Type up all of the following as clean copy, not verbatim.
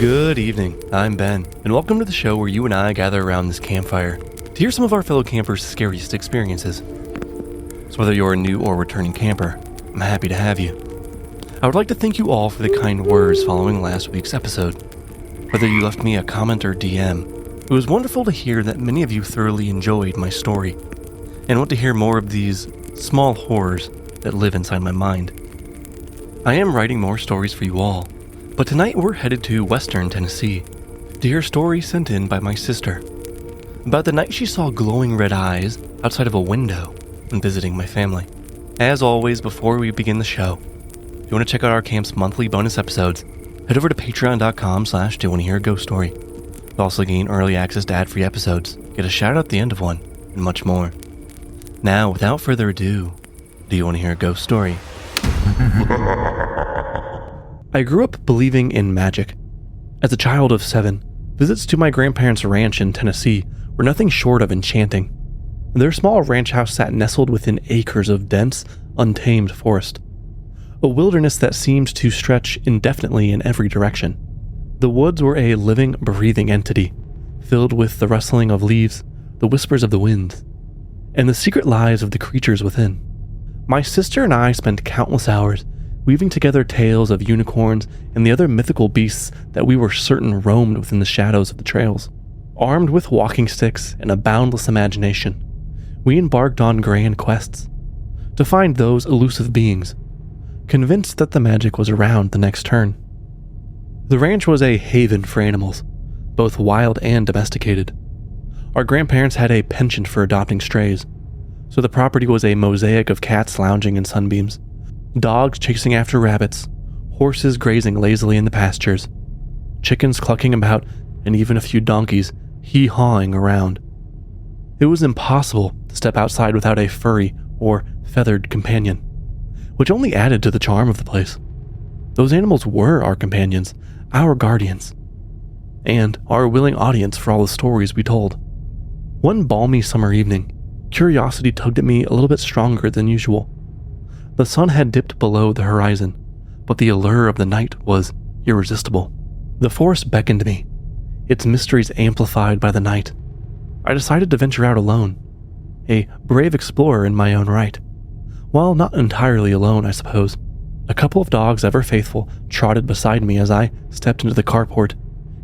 Good evening, I'm Ben, and welcome to the show where you and I gather around this campfire to hear some of our fellow campers' scariest experiences. So whether you're a new or returning camper, I'm happy to have you. I would like to thank you all for the kind words following last week's episode. Whether you left me a comment or DM, it was wonderful to hear that many of you thoroughly enjoyed my story and want to hear more of these small horrors that live inside my mind. I am writing more stories for you all, but tonight we're headed to Western Tennessee to hear a story sent in by my sister about the night she saw glowing red eyes outside of a window when visiting my family. As always, before we begin the show, if you want to check out our camp's monthly bonus episodes, head over to patreon.com/dowannahearaghost-story. You'll also gain early access to ad-free episodes, get a shout out at the end of one, and much more. Now, without further ado, do you want to hear a ghost story? I grew up believing in magic. As a child of 7, visits to my grandparents' ranch in Tennessee were nothing short of enchanting. Their small ranch house sat nestled within acres of dense, untamed forest, a wilderness that seemed to stretch indefinitely in every direction. The woods were a living, breathing entity, filled with the rustling of leaves, the whispers of the winds, and the secret lives of the creatures within. My sister and I spent countless hours weaving together tales of unicorns and the other mythical beasts that we were certain roamed within the shadows of the trails. Armed with walking sticks and a boundless imagination, we embarked on grand quests to find those elusive beings, convinced that the magic was around the next turn. The ranch was a haven for animals, both wild and domesticated. Our grandparents had a penchant for adopting strays, so the property was a mosaic of cats lounging in sunbeams, dogs chasing after rabbits, horses grazing lazily in the pastures, chickens clucking about, and even a few donkeys hee-hawing around. It was impossible to step outside without a furry or feathered companion, which only added to the charm of the place. Those animals were our companions, our guardians, and our willing audience for all the stories we told. One balmy summer evening, curiosity tugged at me a little bit stronger than usual. The sun had dipped below the horizon, but the allure of the night was irresistible. The forest beckoned me, its mysteries amplified by the night. I decided to venture out alone, a brave explorer in my own right. While not entirely alone, I suppose, a couple of dogs ever faithful trotted beside me as I stepped into the carport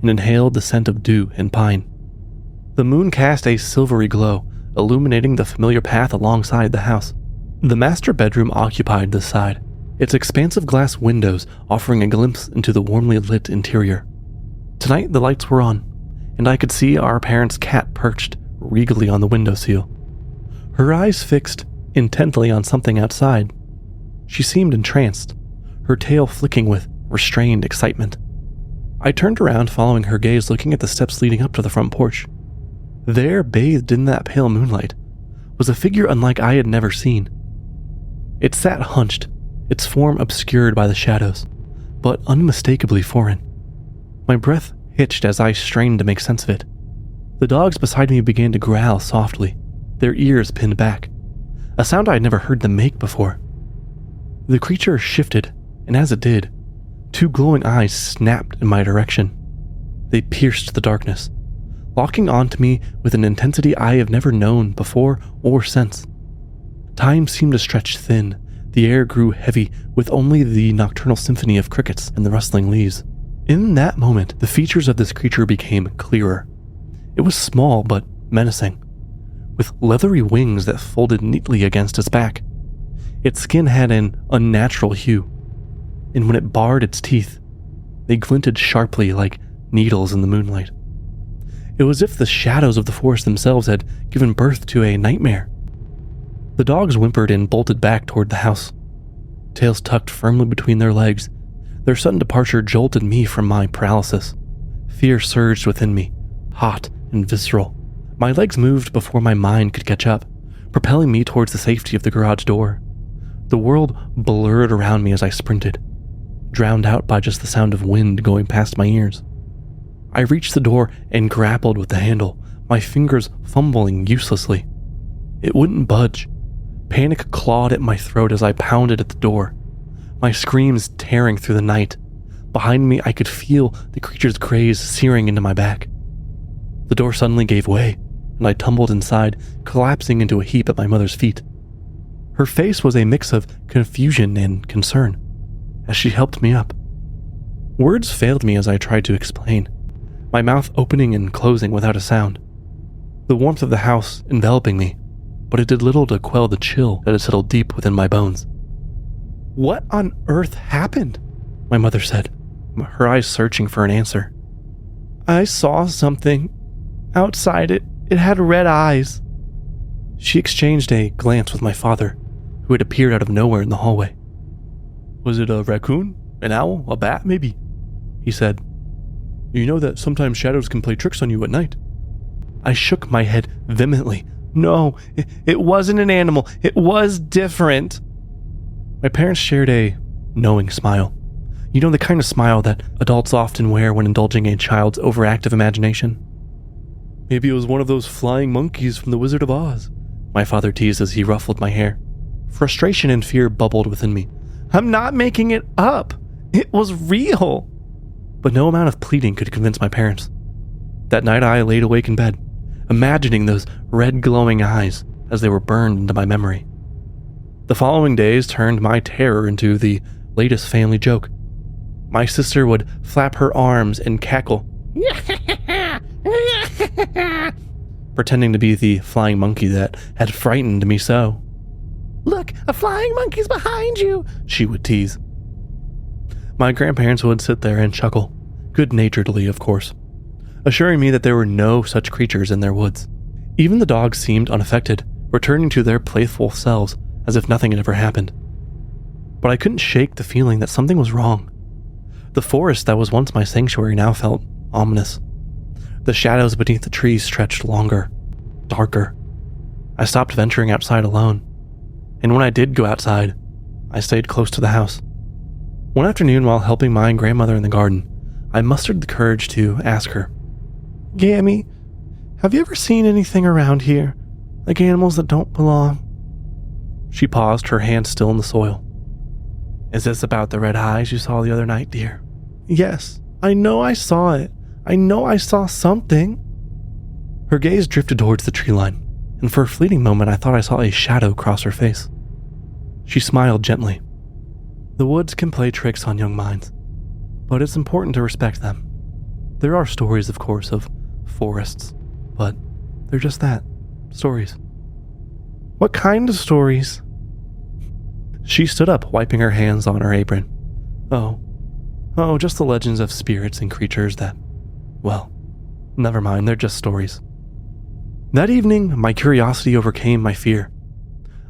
and inhaled the scent of dew and pine. The moon cast a silvery glow, illuminating the familiar path alongside the house. The master bedroom occupied this side, its expansive glass windows offering a glimpse into the warmly lit interior. Tonight the lights were on, and I could see our parents' cat perched regally on the windowsill, her eyes fixed intently on something outside. She seemed entranced, her tail flicking with restrained excitement. I turned around, following her gaze, looking at the steps leading up to the front porch. There, bathed in that pale moonlight, was a figure unlike I had never seen. It sat hunched, its form obscured by the shadows, but unmistakably foreign. My breath hitched as I strained to make sense of it. The dogs beside me began to growl softly, their ears pinned back, a sound I had never heard them make before. The creature shifted, and as it did, 2 glowing eyes snapped in my direction. They pierced the darkness, locking onto me with an intensity I have never known before or since. Time seemed to stretch thin. The air grew heavy with only the nocturnal symphony of crickets and the rustling leaves. In that moment, the features of this creature became clearer. It was small but menacing, with leathery wings that folded neatly against its back. Its skin had an unnatural hue, and when it bared its teeth, they glinted sharply like needles in the moonlight. It was as if the shadows of the forest themselves had given birth to a nightmare. The dogs whimpered and bolted back toward the house, tails tucked firmly between their legs. Their sudden departure jolted me from my paralysis. Fear surged within me, hot and visceral. My legs moved before my mind could catch up, propelling me towards the safety of the garage door. The world blurred around me as I sprinted, drowned out by just the sound of wind going past my ears. I reached the door and grappled with the handle, my fingers fumbling uselessly. It wouldn't budge. Panic clawed at my throat as I pounded at the door, my screams tearing through the night, Behind me, I could feel the creature's graze searing into my back. The door suddenly gave way, and I tumbled inside, collapsing into a heap at my mother's feet. Her face was a mix of confusion and concern as she helped me up. Words failed me as I tried to explain, my mouth opening and closing without a sound. The warmth of the house enveloping me, but it did little to quell the chill that had settled deep within my bones. "What on earth happened?" my mother said, her eyes searching for an answer. "I saw something. Outside it had red eyes." She exchanged a glance with my father, who had appeared out of nowhere in the hallway. "Was it a raccoon? An owl? A bat, maybe?" he said. "You know that sometimes shadows can play tricks on you at night." I shook my head vehemently. "No, it wasn't an animal. It was different." My parents shared a knowing smile. You know, the kind of smile that adults often wear when indulging a child's overactive imagination. "Maybe it was one of those flying monkeys from the Wizard of Oz," my father teased as he ruffled my hair. Frustration and fear bubbled within me. "I'm not making it up. It was real." But no amount of pleading could convince my parents. That night I laid awake in bed, imagining those red glowing eyes as they were burned into my memory. The following days turned my terror into the latest family joke. My sister would flap her arms and cackle, pretending to be the flying monkey that had frightened me so. "Look, a flying monkey's behind you," she would tease. My grandparents would sit there and chuckle, good-naturedly of course, assuring me that there were no such creatures in their woods. Even the dogs seemed unaffected, returning to their playful selves as if nothing had ever happened. But I couldn't shake the feeling that something was wrong. The forest that was once my sanctuary now felt ominous. The shadows beneath the trees stretched longer, darker. I stopped venturing outside alone, and when I did go outside, I stayed close to the house. One afternoon, while helping my grandmother in the garden, I mustered the courage to ask her, "Gammy, have you ever seen anything around here, like animals that don't belong?" She paused, her hand still in the soil. "Is this about the red eyes you saw the other night, dear?" "Yes, I know I saw it. I know I saw something." Her gaze drifted towards the tree line, and for a fleeting moment I thought I saw a shadow cross her face. She smiled gently. "The woods can play tricks on young minds, but it's important to respect them. There are stories, of course, of forests, but they're just that, stories." "What kind of stories?" She stood up, wiping her hands on her apron. Oh, just the legends of spirits and creatures that, well, never mind, they're just stories." That evening, my curiosity overcame my fear.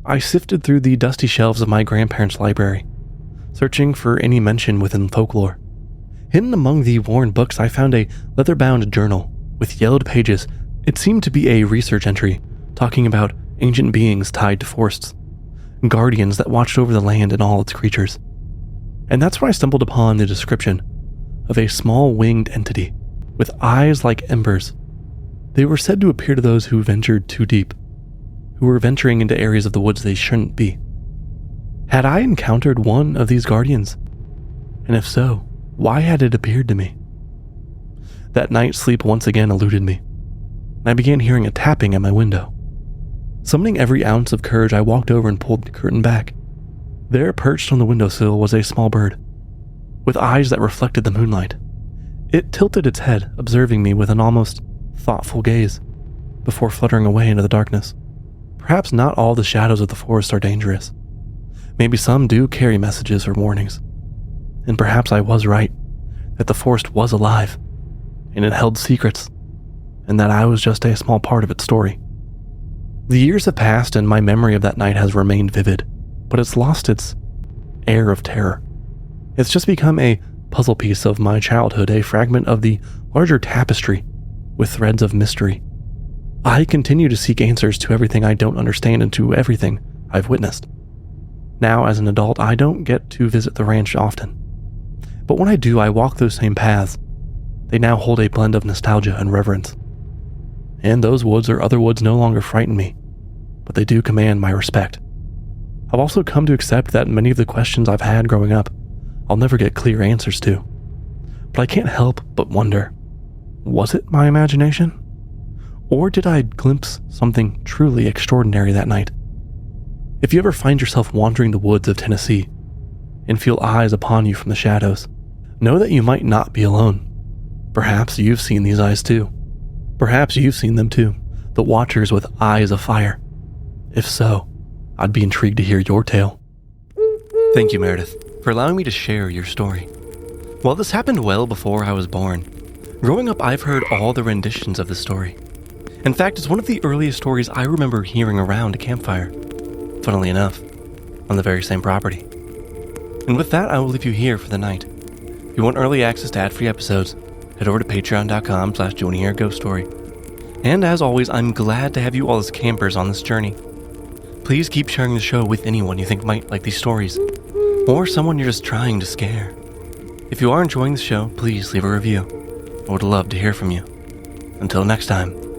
I sifted through the dusty shelves of my grandparents' library, searching for any mention within folklore. Hidden among the worn books, I found a leather-bound journal with yellowed pages. It seemed to be a research entry, talking about ancient beings tied to forests, guardians that watched over the land and all its creatures. And that's when I stumbled upon the description of a small winged entity with eyes like embers. They were said to appear to those who ventured too deep, who were venturing into areas of the woods they shouldn't be. Had I encountered one of these guardians? And if so, why had it appeared to me? That night, sleep once again eluded me, and I began hearing a tapping at my window. Summoning every ounce of courage, I walked over and pulled the curtain back. There, perched on the windowsill, was a small bird, with eyes that reflected the moonlight. It tilted its head, observing me with an almost thoughtful gaze, before fluttering away into the darkness. Perhaps not all the shadows of the forest are dangerous. Maybe some do carry messages or warnings. And perhaps I was right, that the forest was alive, and it held secrets, and that I was just a small part of its story. The years have passed, and my memory of that night has remained vivid, but it's lost its air of terror. It's just become a puzzle piece of my childhood, a fragment of the larger tapestry with threads of mystery. I continue to seek answers to everything I don't understand and to everything I've witnessed. Now, as an adult, I don't get to visit the ranch often. But when I do, I walk those same paths. They now hold a blend of nostalgia and reverence. And those woods or other woods no longer frighten me, but they do command my respect. I've also come to accept that many of the questions I've had growing up, I'll never get clear answers to. but I can't help but wonder, was it my imagination? Or did I glimpse something truly extraordinary that night? If you ever find yourself wandering the woods of Tennessee and feel eyes upon you from the shadows, know that you might not be alone. Perhaps you've seen these eyes too. Perhaps you've seen them too, the watchers with eyes of fire. If so, I'd be intrigued to hear your tale. Thank you, Meredith, for allowing me to share your story. While this happened well before I was born, growing up I've heard all the renditions of the story. In fact, it's one of the earliest stories I remember hearing around a campfire. Funnily enough, on the very same property. And with that, I will leave you here for the night. If you want early access to ad-free episodes, head over to patreon.com/joinhearghost And as always, I'm glad to have you all as campers on this journey. Please keep sharing the show with anyone you think might like these stories, or someone you're just trying to scare. If you are enjoying the show, please leave a review. I would love to hear from you. Until next time.